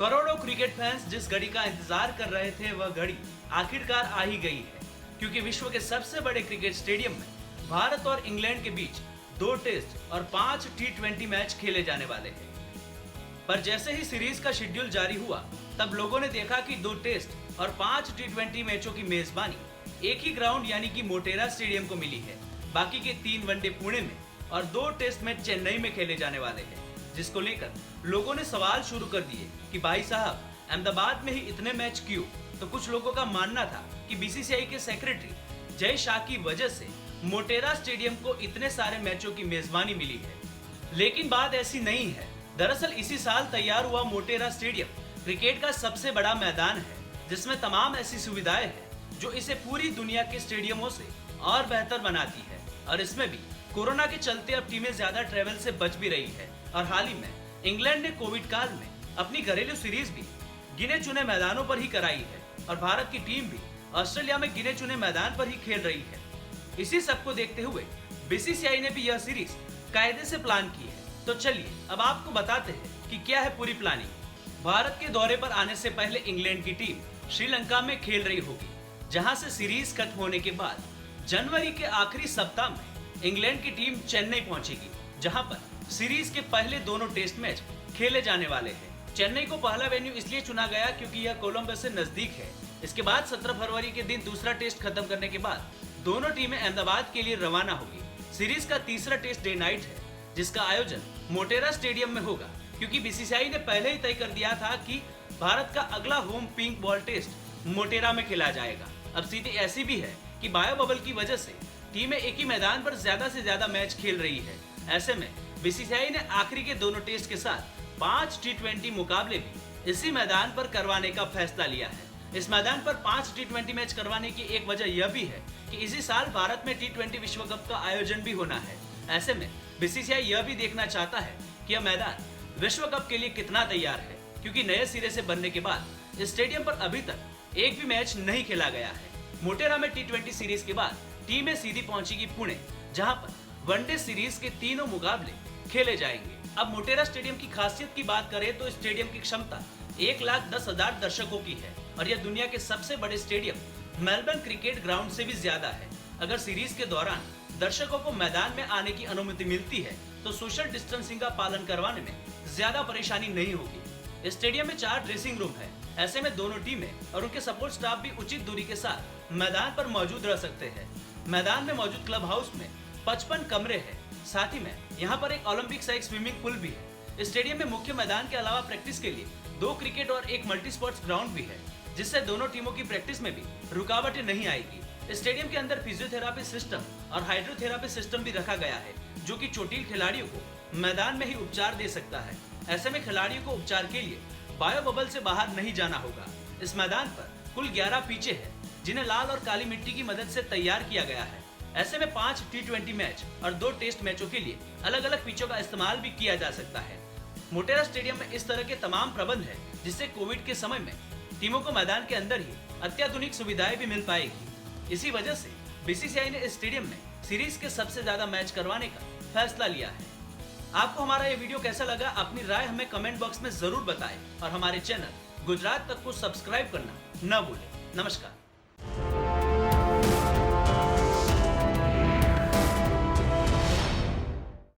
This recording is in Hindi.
करोड़ों क्रिकेट फैंस जिस घड़ी का इंतजार कर रहे थे वह घड़ी आखिरकार आ ही गई है, क्योंकि विश्व के सबसे बड़े क्रिकेट स्टेडियम में भारत और इंग्लैंड के बीच 2 टेस्ट और 5 T20 मैच खेले जाने वाले हैं। पर जैसे ही सीरीज का शेड्यूल जारी हुआ तब लोगों ने देखा कि 2 टेस्ट और 5 T20 मैचों की मेजबानी एक ही ग्राउंड यानी कि मोटेरा स्टेडियम को मिली है। बाकी के 3 वनडे पुणे में और 2 टेस्ट मैच चेन्नई में खेले जाने वाले हैं, जिसको लेकर लोगों ने सवाल शुरू कर दिए कि भाई साहब अहमदाबाद में ही इतने मैच क्यों। तो कुछ लोगों का मानना था कि बीसीसीआई के सेक्रेटरी जय शाह की वजह से मोटेरा स्टेडियम को इतने सारे मैचों की मेजबानी मिली है, लेकिन बात ऐसी नहीं है। दरअसल इसी साल तैयार हुआ मोटेरा स्टेडियम क्रिकेट का सबसे बड़ा मैदान है, जिसमें तमाम ऐसी सुविधाएं हैं जो इसे पूरी दुनिया के स्टेडियमों से और बेहतर बनाती है। और इसमें भी कोरोना के चलते अब टीमें ज्यादा ट्रेवल से बच भी रही है। और हाल ही में इंग्लैंड ने कोविड काल में अपनी घरेलू सीरीज भी गिने चुने मैदानों पर ही कराई है और भारत की टीम भी ऑस्ट्रेलिया में गिने चुने मैदान पर ही खेल रही है। इसी सब को देखते हुए बीसीसीआई ने भी यह सीरीज कायदे से प्लान की है। तो चलिए अब आपको बताते हैं कि क्या है पूरी प्लानिंग। भारत के दौरे पर आने से पहले इंग्लैंड की टीम श्रीलंका में खेल रही होगी, जहां से सीरीज खत्म होने के बाद जनवरी के आखिरी सप्ताह में इंग्लैंड की टीम चेन्नई पहुंचेगी, जहां पर सीरीज के पहले दोनों टेस्ट मैच खेले जाने वाले हैं। चेन्नई को पहला वेन्यू इसलिए चुना गया क्योंकि यह कोलंबस से नजदीक है। इसके बाद 17 फरवरी के दिन दूसरा टेस्ट खत्म करने के बाद दोनों टीमें अहमदाबाद के लिए रवाना होगी। सीरीज का तीसरा टेस्ट डे नाइट है, जिसका आयोजन मोटेरा स्टेडियम में होगा, क्योंकि बीसीसीआई ने पहले ही तय कर दिया था कि भारत का अगला home pink ball test Motera में खेला जाएगा। अब स्थिति ऐसी भी है कि बायो बबल की वजह से टीमें एक ही मैदान पर ज्यादा से ज्यादा मैच खेल रही है। ऐसे में बीसीसीआई ने आखिरी के दोनों टेस्ट के साथ 5 T20 मुकाबले भी इसी मैदान पर करवाने का फैसला लिया है। इस मैदान पर 5 T20 मैच करवाने की एक वजह यह भी है कि इसी साल भारत में T20 विश्व कप का आयोजन भी होना है। ऐसे में बीसीसीआई यह भी देखना चाहता है कि यह मैदान विश्व कप के लिए कितना तैयार है, क्योंकि नए सिरे से बनने के बाद इस स्टेडियम पर अभी तक एक भी मैच नहीं खेला गया है। मोटेरा में T20 सीरीज के बाद टीमें सीधी पहुंचेगी पुणे, जहां पर वनडे सीरीज के तीनों मुकाबले खेले जाएंगे। अब मोटेरा स्टेडियम की खासियत की बात करें तो स्टेडियम की क्षमता 1,10,000 दर्शकों की है और यह दुनिया के सबसे बड़े स्टेडियम मेलबर्न क्रिकेट ग्राउंड से भी ज्यादा है। अगर सीरीज के दौरान दर्शकों को मैदान में आने की अनुमति मिलती है तो सोशल डिस्टेंसिंग का पालन करवाने में ज्यादा परेशानी नहीं होगी। स्टेडियम में 4 ड्रेसिंग रूम है। ऐसे में दोनों टीमें और उनके सपोर्ट स्टाफ भी उचित दूरी के साथ मैदान पर मौजूद रह सकते हैं। मैदान में मौजूद क्लब हाउस में 55 कमरे हैं। साथ ही में यहाँ पर एक ओलंपिक साइज स्विमिंग पूल भी है। स्टेडियम में मुख्य मैदान के अलावा प्रैक्टिस के लिए 2 क्रिकेट और 1 मल्टी स्पोर्ट्स ग्राउंड भी है, जिससे दोनों टीमों की प्रैक्टिस में भी रुकावटें नहीं आएगी। स्टेडियम के अंदर फिजियोथेरापी सिस्टम और हाइड्रोथेरापी सिस्टम भी रखा गया है, जो कि चोटिल खिलाड़ियों को मैदान में ही उपचार दे सकता है। ऐसे में खिलाड़ियों को उपचार के लिए बायो बबल से बाहर नहीं जाना होगा। इस मैदान पर कुल 11 पिचें हैं, जिन्हें लाल और काली मिट्टी की मदद से तैयार किया गया है। ऐसे में 5 T20 मैच और 2 टेस्ट मैचों के लिए अलग अलग पिचों का इस्तेमाल भी किया जा सकता है। मोटेरा स्टेडियम में इस तरह के तमाम प्रबंध है, जिससे कोविड के समय में टीमों को मैदान के अंदर ही अत्याधुनिक सुविधाएं भी मिल पाएगी। इसी वजह से बीसीसीआई ने इस स्टेडियम में सीरीज के सबसे ज्यादा मैच करवाने का फैसला लिया है। आपको हमारा ये वीडियो कैसा लगा, अपनी राय हमें कमेंट बॉक्स में जरूर बताएं और हमारे चैनल गुजरात तक को सब्सक्राइब करना न भूलें। नमस्कार।